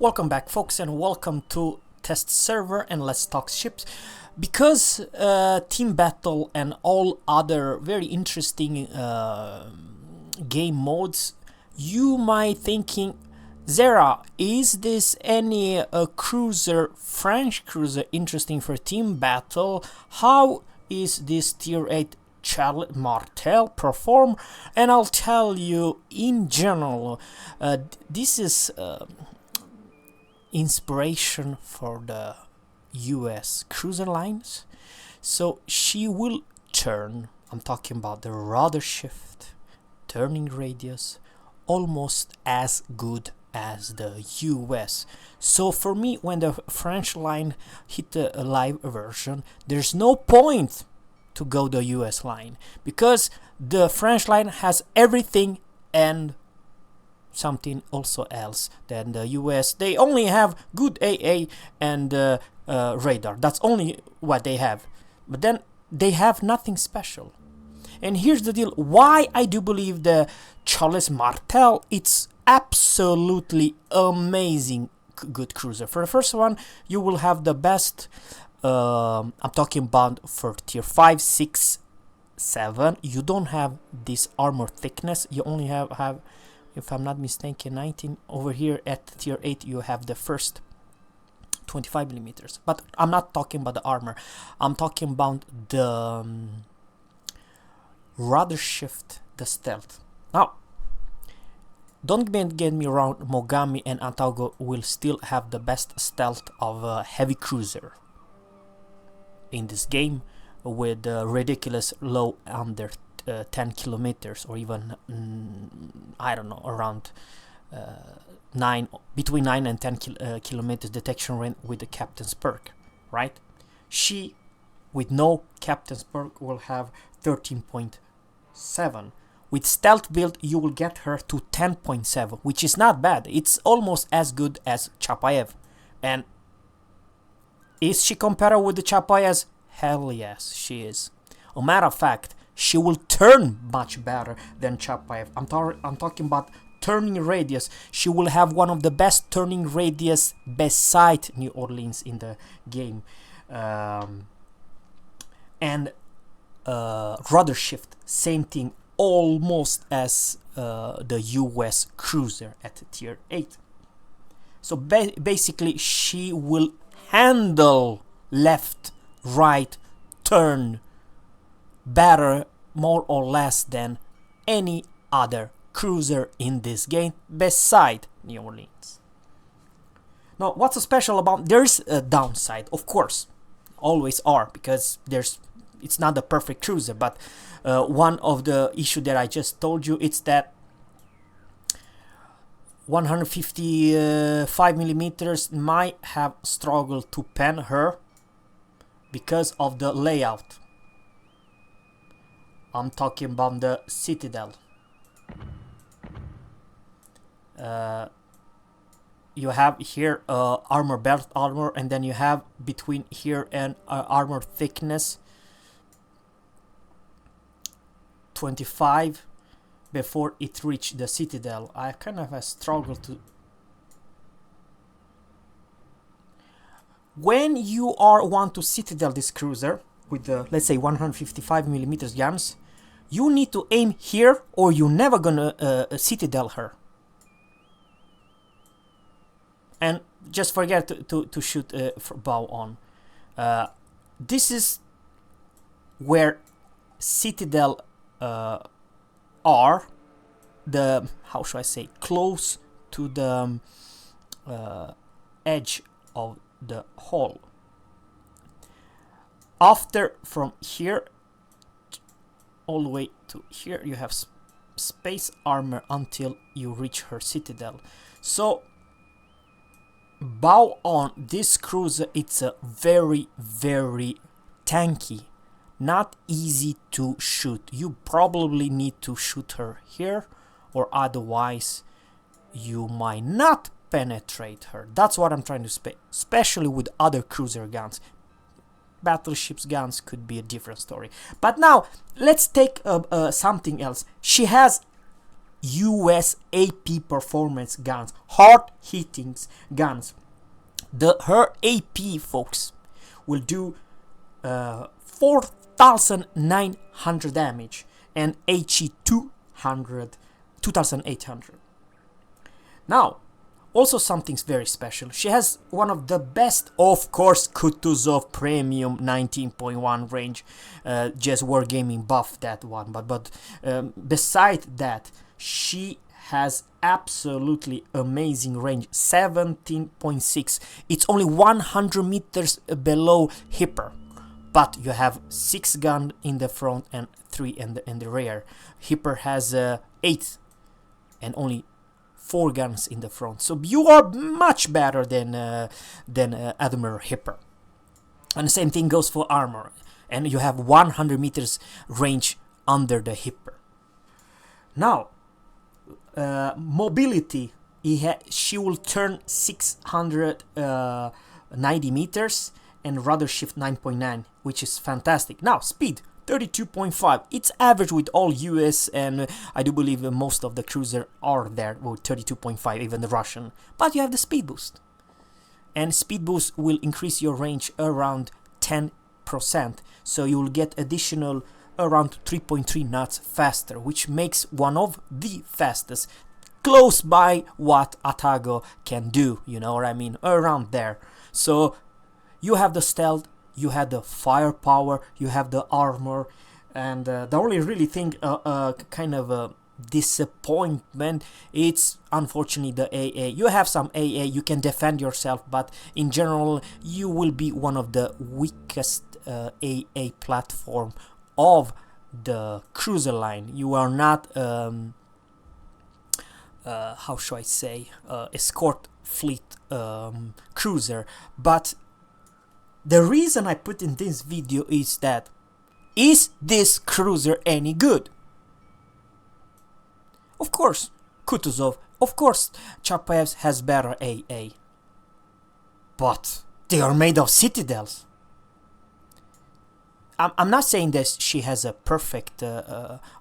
Welcome back, folks, and welcome to Test Server and Let's Talk Ships. Because Team Battle and all other very interesting game modes, you might thinking, Zera, is this any cruiser, French cruiser, interesting for Team Battle? How is this Tier 8 Martel perform? And I'll tell you in general, this is inspiration for the US cruiser lines. So she will turn, I'm talking about the rudder shift, turning radius, almost as good as the US. So for me, when the French line hit the live version, there's no point to go the US line, because the French line has everything and something also else than the US. They only have good AA and radar. That's only what they have. But then they have nothing special. And here's the deal. Why I do believe the Charles Martel, it's absolutely amazing good cruiser. For the first one, you will have the best, I'm talking about for tier 5, 6, 7. You don't have this armor thickness. You only have, if I'm not mistaken, 19. Over here at tier 8 you have the first 25 millimeters. But I'm not talking about the armor. I'm talking about the rudder shift, the stealth. Now, don't get me wrong, Mogami and Antago will still have the best stealth of a heavy cruiser in this game, with ridiculous low under 10 kilometers, or even I don't know, around between 9 and 10 kilometers detection range with the captain's perk, right? She, with no captain's perk, will have 13.7. With stealth build, you will get her to 10.7, which is not bad. It's almost as good as Chapayev. And is she comparable with the Chapayevs? Hell yes, she is. A matter of fact, she will turn much better than Chapayev. I'm talking about turning radius. She will have one of the best turning radius beside New Orleans in the game. And rudder shift, same thing, almost as the US cruiser at tier 8. So basically she will handle left, right, turn better, more or less, than any other cruiser in this game beside New Orleans. Now, what's so special about, there's a downside, of course, always are, because it's not the perfect cruiser, but one of the issue that I just told you, it's that 155 millimeters might have struggled to pen her because of the layout. I'm talking about the Citadel. You have here armor belt armor, and then you have between here and armor thickness 25 before it reached the Citadel. I kind of struggled to. When you want to Citadel this cruiser with the, let's say, 155 millimeters guns, you need to aim here, or you're never gonna Citadel her. And just forget to shoot bow on. This is where Citadel are the, how should I say, close to the edge of the hull. After, from here all the way to here, you have space armor until you reach her Citadel. So bow on this cruiser, it's a very, very tanky, not easy to shoot. You probably need to shoot her here, or otherwise you might not penetrate her. That's what I'm trying to say, especially with other cruiser guns. Battleships guns could be a different story. But now let's take something else. She has US AP performance guns, hard-hitting guns. Her AP, folks, will do 4,900 damage, and HE 2,800. Now, also something's very special. She has one of the best, of course, Kutuzov Premium 19.1 range. Just Wargaming buff that one, but beside that, she has absolutely amazing range, 17.6. It's only 100 meters below Hipper, but you have 6 guns in the front and 3 in the rear. Hipper has 8 and only 4 guns in the front, so you are much better than Admiral Hipper. And the same thing goes for armor, and you have 100 meters range under the Hipper. Now, mobility, she will turn 690 meters and rudder shift 9.9, which is fantastic. Now, speed 32.5. It's average with all US, and I do believe most of the cruiser are there with 32.5, even the Russian. But you have the speed boost, and speed boost will increase your range around 10%, so you will get additional around 3.3 knots faster, which makes one of the fastest, close by what Atago can do, you know what I mean, around there. So you have the stealth, you have the firepower, you have the armor, and the only really thing kind of a disappointment, it's unfortunately the AA. You have some AA, you can defend yourself, but in general you will be one of the weakest AA platform of the cruiser line. You are not how should I say, escort fleet cruiser. But the reason I put in this video is that, is this cruiser any good? Of course Kutuzov, of course Chapaev's has better AA, but they are made of citadels. I'm not saying that she has a perfect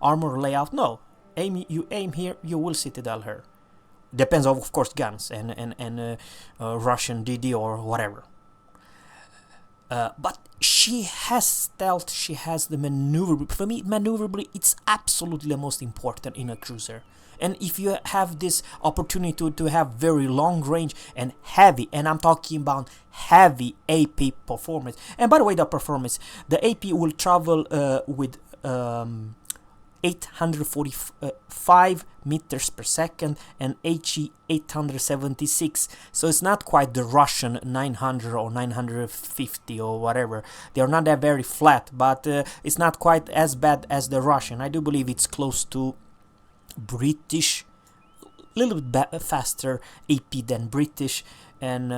armor layout. No, you aim here, you will citadel her. Depends of course guns and Russian DD or whatever. But she has stealth, she has the maneuverability. For me, maneuverability, it's absolutely the most important in a cruiser. And if you have this opportunity to have very long range and heavy, and I'm talking about heavy AP performance. And by the way, the performance, the AP will travel with 845 meters per second and HE 876, so it's not quite the Russian 900 or 950 or whatever. They are not that very flat, but it's not quite as bad as the Russian. I do believe it's close to British, a little bit faster AP than British, and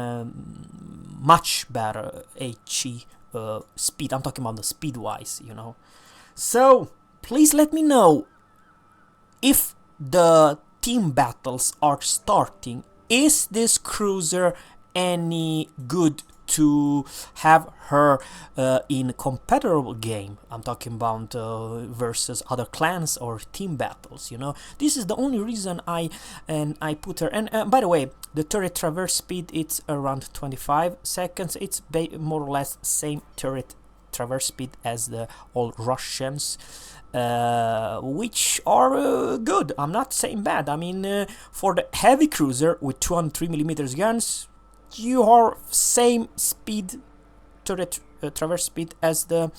much better HE speed. I'm talking about the speed wise, you know. So please let me know if the team battles are starting. Is this cruiser any good to have her in compatible game? I'm talking about versus other clans or team battles, you know. This is the only reason I put her. And by the way, the turret traverse speed, it's around 25 seconds. It's more or less same turret traverse speed as the old Russians, which are good. I'm not saying bad. I mean, for the heavy cruiser with 203mm guns, you are same speed turret traverse speed as the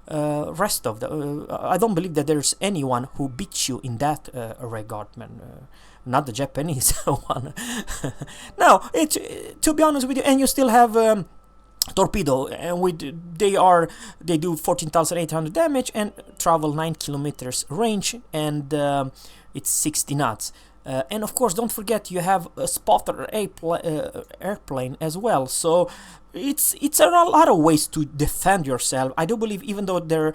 rest of the. I don't believe that there's anyone who beats you in that regard, man. Not the Japanese one. No, to be honest with you, and you still have torpedo, and they do 14,800 damage and travel 9 kilometers range, and it's 60 knots. And of course, don't forget you have a spotter airplane as well. So it's a lot of ways to defend yourself. I do believe, even though there's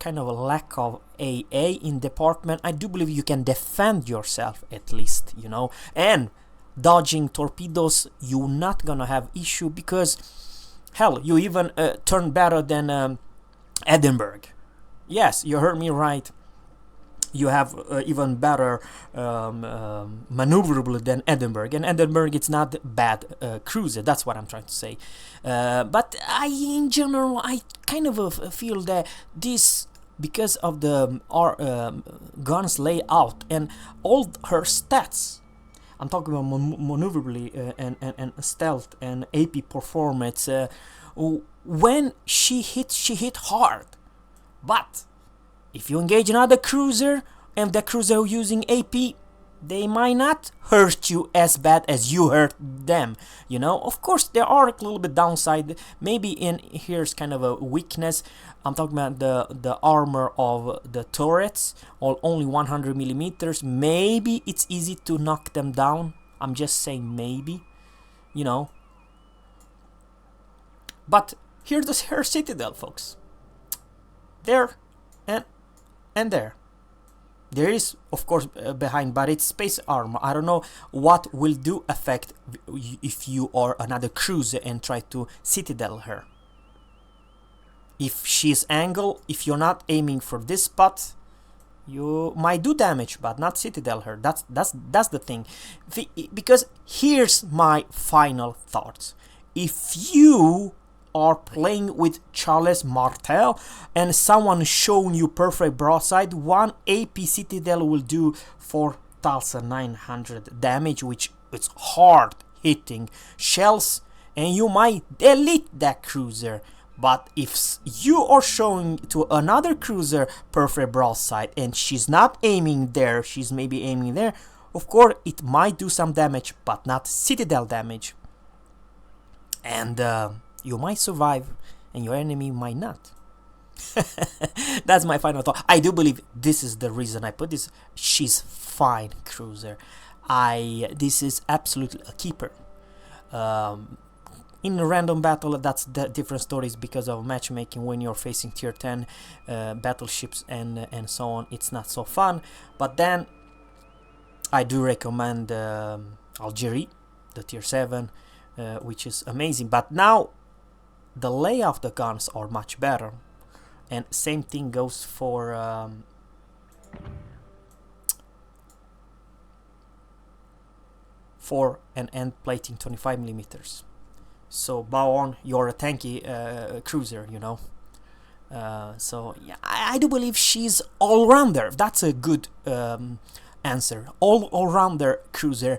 kind of a lack of AA in department, I do believe you can defend yourself at least, you know. And dodging torpedoes, you're not gonna have issue, because hell, you even turn better than Edinburgh. Yes, you heard me right. you have even better maneuverability than Edinburgh, and Edinburgh it's not bad cruiser, that's what I'm trying to say. But in general I kind of feel that this, because of the guns layout and all her stats, I'm talking about maneuverability and stealth and AP performance, when she hit hard. But if you engage another cruiser and the cruiser using AP, they might not hurt you as bad as you hurt them, you know. Of course there are a little bit downside, maybe in here's kind of a weakness. I'm talking about the armor of the turrets, or only 100 millimeters. Maybe it's easy to knock them down, I'm just saying maybe, you know. But here's her citadel, folks. There and there. There is, of course, behind, but it's space armor. I don't know what will do affect if you are another cruiser and try to citadel her. If she's angled, if you're not aiming for this spot, you might do damage, but not citadel her. That's the thing. Because here's my final thoughts. If you are playing with Charles Martel and someone showing you perfect broadside, one AP citadel will do 4,900 damage, which it's hard hitting shells, and you might delete that cruiser. But if you are showing to another cruiser perfect broadside and she's not aiming there, she's maybe aiming there, of course it might do some damage, but not citadel damage, and you might survive and your enemy might not. That's my final thought. I do believe this is the reason I put this. She's fine cruiser. This is absolutely a keeper. In a random battle, that's the different stories because of matchmaking. When you're facing tier 10 battleships and so on, it's not so fun. But then I do recommend Algeria, the tier 7, which is amazing. But now the layout of the guns are much better, and same thing goes for an end plating 25 millimeters. So bow on, you're a tanky cruiser, you know. So yeah, I do believe she's all-rounder. That's a good answer. All-rounder cruiser.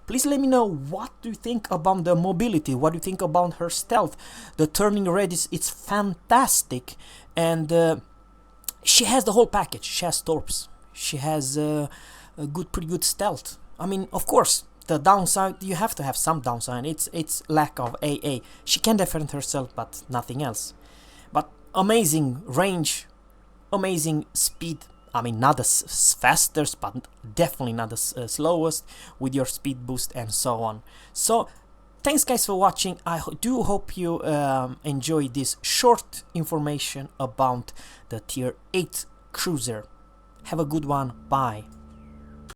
Please let me know what do you think about the mobility, what do you think about her stealth. The turning radius, it's fantastic, and she has the whole package. She has torps, she has pretty good stealth. I mean, of course, the downside, you have to have some downside, it's lack of AA. She can defend herself, but nothing else. But amazing range, amazing speed. I mean, not the fastest, but definitely not the slowest, with your speed boost and so on. So, thanks guys for watching. I do hope you enjoy this short information about the tier 8 cruiser. Have a good one. Bye.